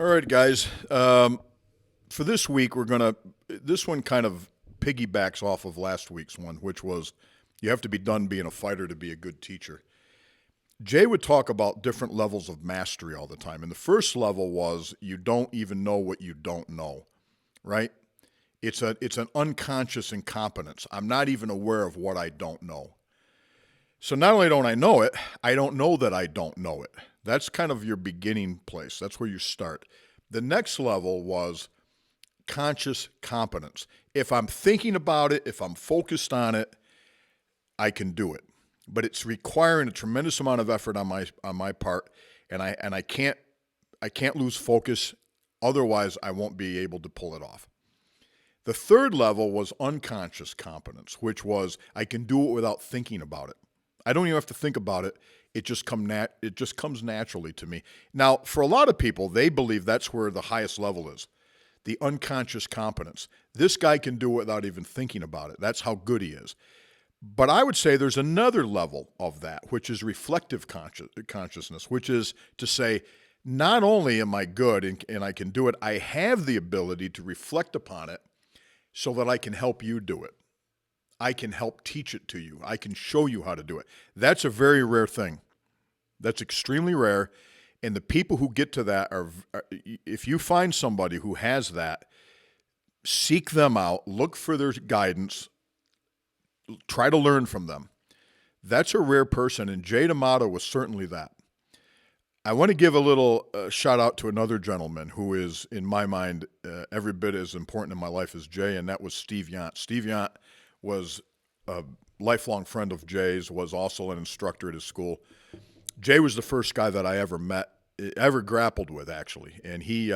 All right, guys. For this week, this one kind of piggybacks off of last week's one, which was you have to be done being a fighter to be a good teacher. Jay would talk about different levels of mastery all the time. And the first level was you don't even know what you don't know, right? It's an unconscious incompetence. I'm not even aware of what I don't know. So not only don't I know it, I don't know that I don't know it. That's kind of your beginning place. That's where you start. The next level was conscious competence. If I'm thinking about it, if I'm focused on it, I can do it. But it's requiring a tremendous amount of effort on my part, and I can't lose focus. Otherwise, I won't be able to pull it off. The third level was unconscious competence, which was I can do it without thinking about it. I don't even have to think about it. It just comes naturally to me. Now, for a lot of people, they believe that's where the highest level is, the unconscious competence. This guy can do it without even thinking about it. That's how good he is. But I would say there's another level of that, which is reflective consciousness, which is to say, not only am I good and I can do it, I have the ability to reflect upon it so that I can help you do it. I can help teach it to you. I can show you how to do it. That's a very rare thing. That's extremely rare. And the people who get to that if you find somebody who has that, seek them out, look for their guidance, try to learn from them. That's a rare person, and Jay D'Amato was certainly that. I want to give a little shout out to another gentleman who is, in my mind, every bit as important in my life as Jay, and that was Steve Yant. Steve Yant was a lifelong friend of Jay's, was also an instructor at his school. Jay was the first guy that I ever grappled with, actually, and he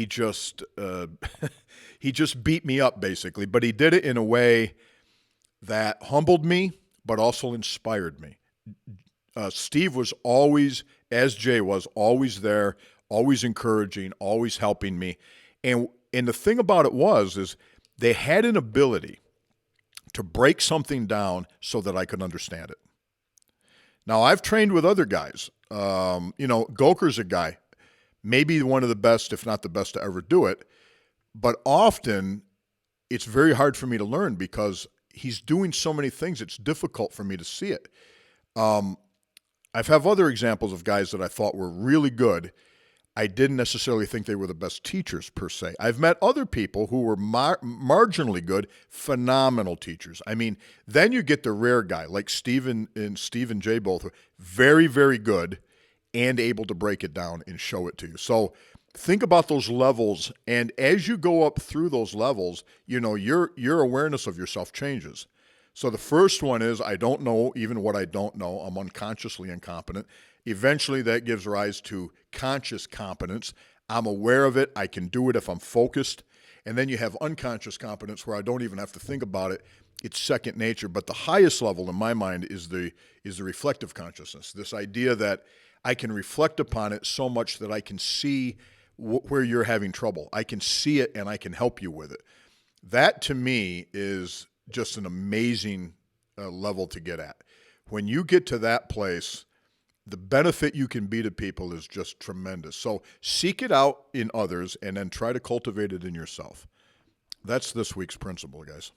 just he just beat me up, basically, but he did it in a way that humbled me, but also inspired me. Steve was always, as Jay was, always there, always encouraging, always helping me. And the thing about it is they had an ability to break something down so that I could understand it. Now, I've trained with other guys. Goker's a guy, maybe one of the best, if not the best to ever do it. But often it's very hard for me to learn because he's doing so many things, it's difficult for me to see it. I've had other examples of guys that I thought were really good. I didn't necessarily think they were the best teachers per se. I've met other people who were marginally good, phenomenal teachers. I mean, then you get the rare guy like Steve and Jay both were very, very good and able to break it down and show it to you. So think about those levels, and as you go up through those levels, your awareness of yourself changes. So the first one is I don't know even what I don't know. I'm unconsciously incompetent. Eventually that gives rise to conscious competence. I'm aware of it. I can do it if I'm focused. And then you have unconscious competence where I don't even have to think about it. It's second nature. But the highest level in my mind is the reflective consciousness, this idea that I can reflect upon it so much that I can see where you're having trouble. I can see it and I can help you with it. That to me is just an amazing level to get at. When you get to that place, the benefit you can be to people is just tremendous. So seek it out in others and then try to cultivate it in yourself. That's this week's principle, guys.